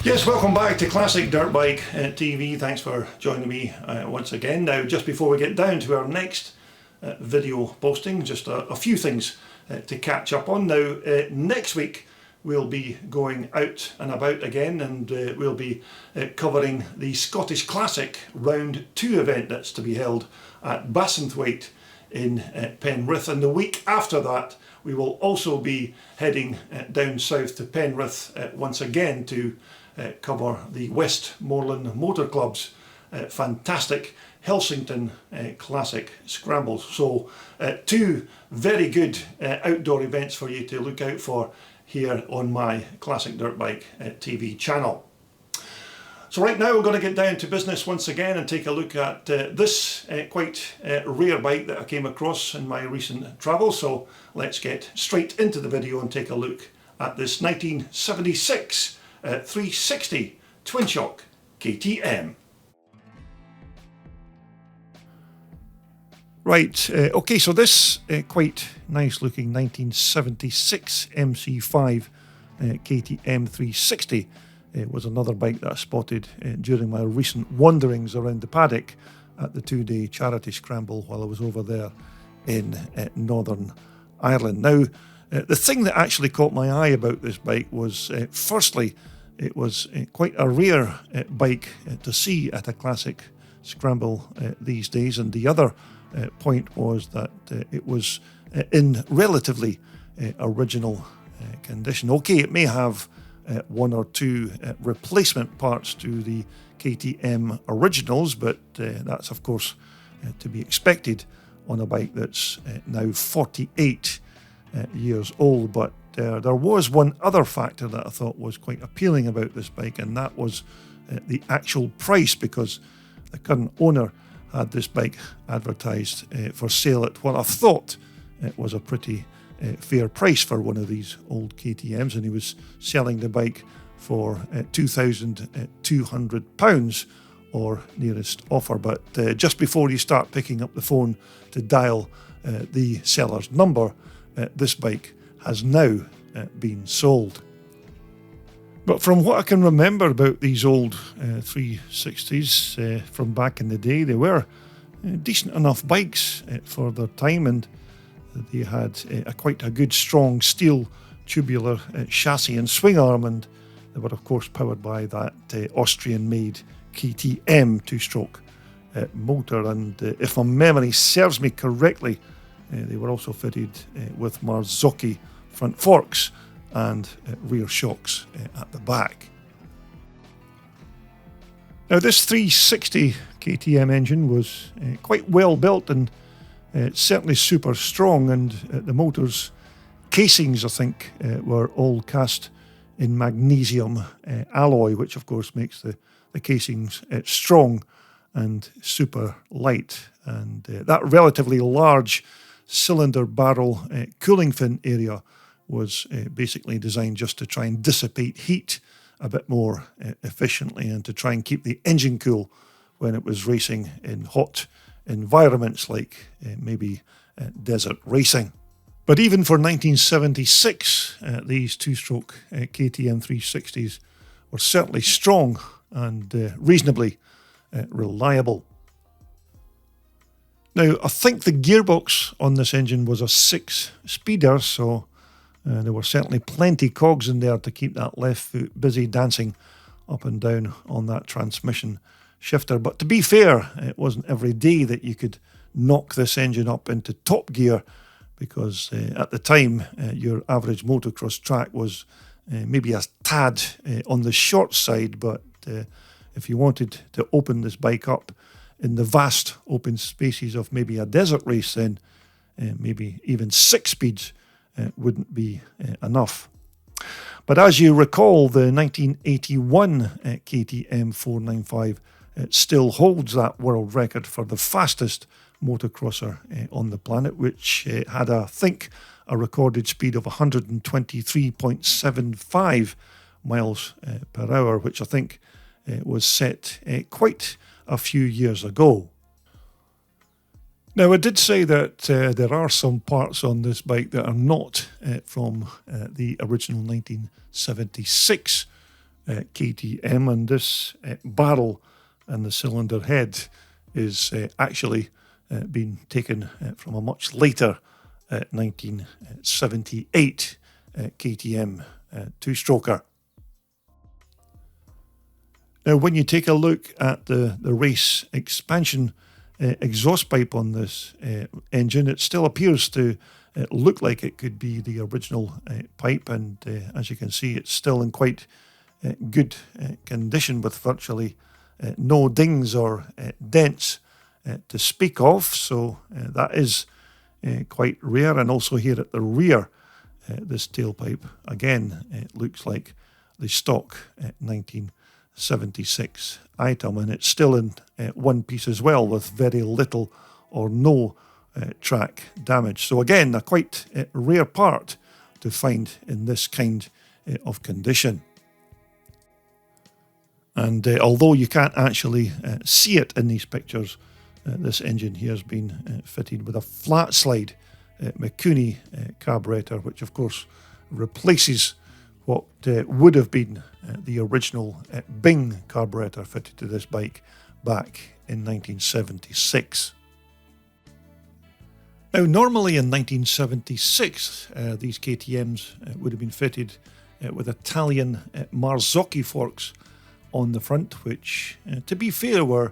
Yes, welcome back to Classic Dirt Bike TV. Thanks for joining me once again. Now, just before we get down to our next video posting, just a few things to catch up on. Now, next week we'll be going out and about again, and we'll be covering the Scottish Classic Round 2 event that's to be held at Bassenthwaite in Penrith, and the week after that we will also be heading down south to Penrith once again to cover the Westmoreland Motor Club's fantastic Helsington Classic Scrambles. So two very good outdoor events for you to look out for here on my Classic Dirt Bike TV channel. So right now we're going to get down to business once again and take a look at this quite rare bike that I came across in my recent travel. So let's get straight into the video and take a look at this 1976 360 Twinshock KTM. Right, okay, so this quite nice looking 1976 MC5 KTM 360 was another bike that I spotted during my recent wanderings around the paddock at the two-day Charity Scramble while I was over there in Northern Ireland. Now, the thing that actually caught my eye about this bike was, firstly, it was quite a rare bike to see at a classic scramble these days, and the other point was that it was in relatively original condition. Okay, it may have one or two replacement parts to the KTM originals, but that's of course to be expected on a bike that's now 48 years old. But there was one other factor that I thought was quite appealing about this bike, and that was the actual price, because the current owner had this bike advertised for sale at what I thought was a pretty fair price for one of these old KTMs, and he was selling the bike for £2,200 or nearest offer. But just before you start picking up the phone to dial the seller's number, this bike has now been sold. But from what I can remember about these old 360s from back in the day, they were decent enough bikes for their time, and they had quite a good strong steel tubular chassis and swing arm, and they were of course powered by that Austrian-made KTM two-stroke motor. And if my memory serves me correctly, they were also fitted with Marzocchi front forks and rear shocks at the back. Now, this 360 KTM engine was quite well built and certainly super strong, and the motor's casings, I think, were all cast in magnesium alloy, which of course makes the casings strong and super light. And that relatively large cylinder barrel cooling fin area was basically designed just to try and dissipate heat a bit more efficiently and to try and keep the engine cool when it was racing in hot environments like maybe desert racing. But even for 1976, these two-stroke KTM 360s were certainly strong and reasonably reliable. Now, I think the gearbox on this engine was a 6-speeder, so there were certainly plenty cogs in there to keep that left foot busy dancing up and down on that transmission shifter. But to be fair, it wasn't every day that you could knock this engine up into top gear, because at the time your average motocross track was maybe a tad on the short side. But if you wanted to open this bike up in the vast open spaces of maybe a desert race, then maybe even 6 speeds wouldn't be enough. But as you recall, the 1981 KTM 495 still holds that world record for the fastest motocrosser on the planet, which had, I think, a recorded speed of 123.75 miles per hour, which I think was set quite a few years ago. Now, I did say that there are some parts on this bike that are not from the original 1976 KTM, and this barrel and the cylinder head is actually been taken from a much later 1978 KTM two-stroker. Now, when you take a look at the race expansion exhaust pipe on this engine, it still appears to look like it could be the original pipe, and as you can see, it's still in quite good condition with virtually no dings or dents to speak of, so that is quite rare. And also here at the rear, this tailpipe again looks like the stock 1976 item, and it's still in one piece as well with very little or no track damage. So again, a quite rare part to find in this kind of condition. And although you can't actually see it in these pictures, this engine here has been fitted with a flat slide Mikuni carburetor, which of course replaces what would have been the original Bing carburetor fitted to this bike back in 1976. Now, normally in 1976, these KTMs would have been fitted with Italian Marzocchi forks on the front, which, to be fair, were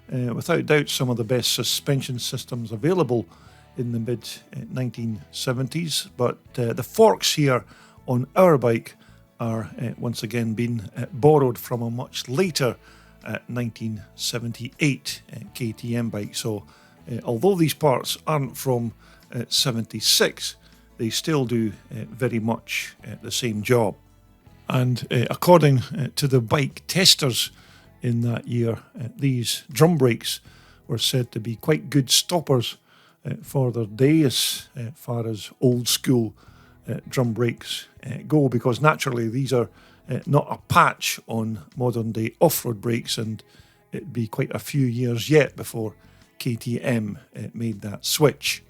without doubt some of the best suspension systems available in the mid-1970s. But the forks here on our bike are once again being borrowed from a much later 1978 KTM bike. So although these parts aren't from 76, they still do very much the same job. And according to the bike testers in that year, these drum brakes were said to be quite good stoppers for their day as far as old school drum brakes go, because naturally these are not a patch on modern day off-road brakes, and it'd be quite a few years yet before KTM made that switch.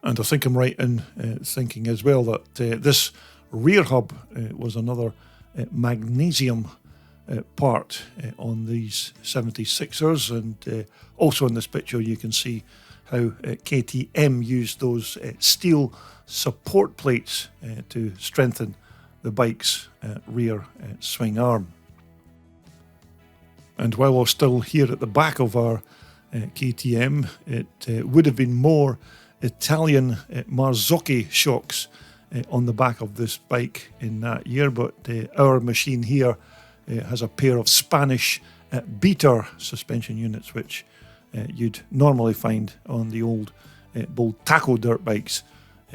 And I think I'm right in thinking as well that this rear hub was another magnesium part on these 76ers, and also in this picture you can see how KTM used those steel support plates to strengthen the bike's rear swing arm. And while we're still here at the back of our KTM, it would have been more Italian Marzocchi shocks on the back of this bike in that year, but our machine here has a pair of Spanish beater suspension units, which you'd normally find on the old Taco dirt bikes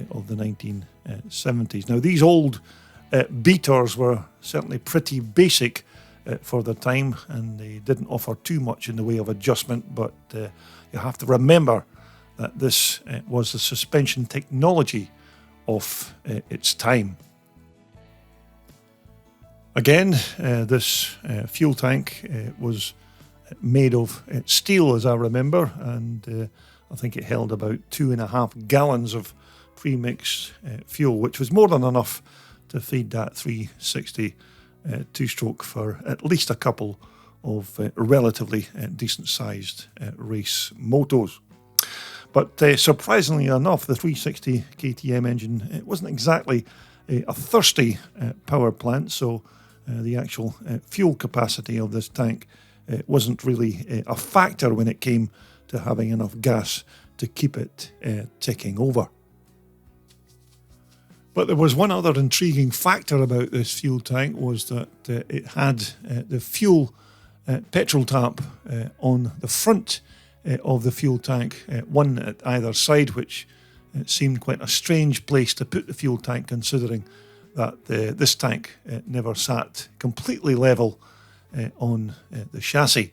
of the 1970s. Now, these old beaters were certainly pretty basic for the time, and they didn't offer too much in the way of adjustment, but you have to remember that this was the suspension technology of its time. Again, this fuel tank was made of steel, as I remember, and I think it held about 2.5 gallons of pre-mixed fuel, which was more than enough to feed that 360 two-stroke for at least a couple of relatively decent-sized race motos. But surprisingly enough, the 360 KTM engine, it wasn't exactly a thirsty power plant, so the actual fuel capacity of this tank wasn't really a factor when it came to having enough gas to keep it ticking over. But there was one other intriguing factor about this fuel tank, was that it had the fuel petrol tap on the front of the fuel tank, one at either side, which seemed quite a strange place to put the fuel tank, considering that this tank never sat completely level on the chassis.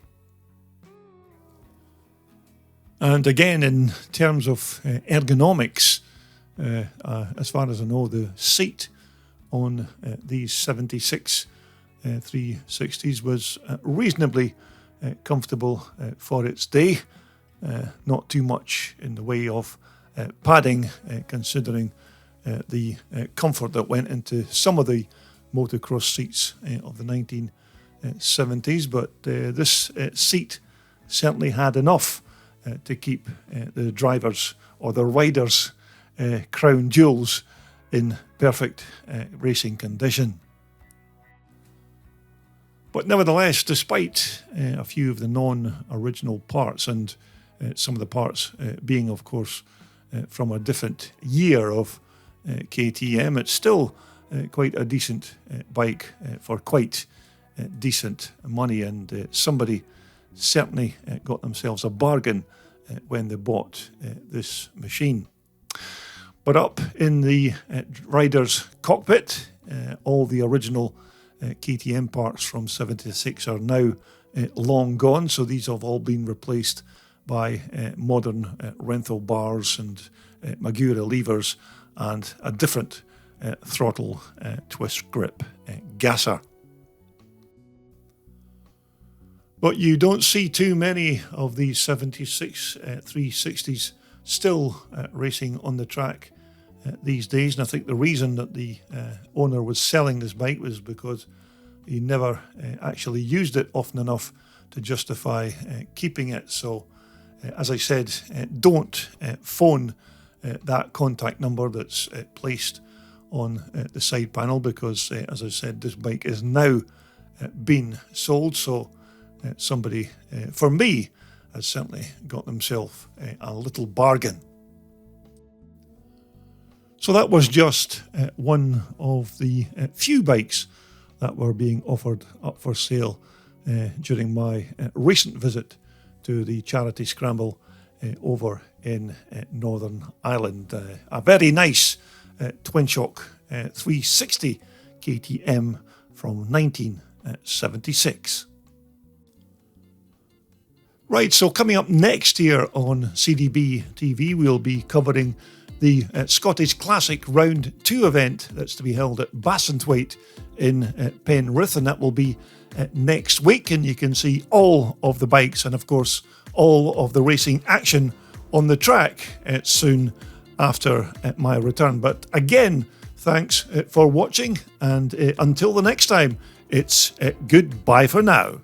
And again, in terms of ergonomics, as far as I know, the seat on these 76 360s was reasonably comfortable for its day. Not too much in the way of padding, considering the comfort that went into some of the motocross seats of the 1970s, but this seat certainly had enough to keep the drivers or the riders' crown jewels in perfect racing condition. But nevertheless, despite a few of the non-original parts, and some of the parts being, of course, from a different year of KTM, it's still quite a decent bike for quite decent money, and somebody certainly got themselves a bargain when they bought this machine. But up in the rider's cockpit, all the original KTM parts from 76 are now long gone, so these have all been replaced by modern Renthal bars and Magura levers and a different throttle twist grip gasser. But you don't see too many of these 76 360s still racing on the track these days, and I think the reason that the owner was selling this bike was because he never actually used it often enough to justify keeping it. So as I said, don't phone that contact number that's placed on the side panel, because as I said, this bike is now been sold. So somebody, for me, has certainly got themselves a little bargain. So that was just one of the few bikes that were being offered up for sale during my recent visit to the Charity Scramble over in Northern Ireland. A very nice Twinshock 360 KTM from 1976. Right, so coming up next here on CDB TV, we'll be covering the Scottish Classic Round 2 event that's to be held at Bassenthwaite in Penrith, and that will be next week, and you can see all of the bikes and of course all of the racing action on the track soon after my return. But again, thanks for watching, and until the next time, it's goodbye for now.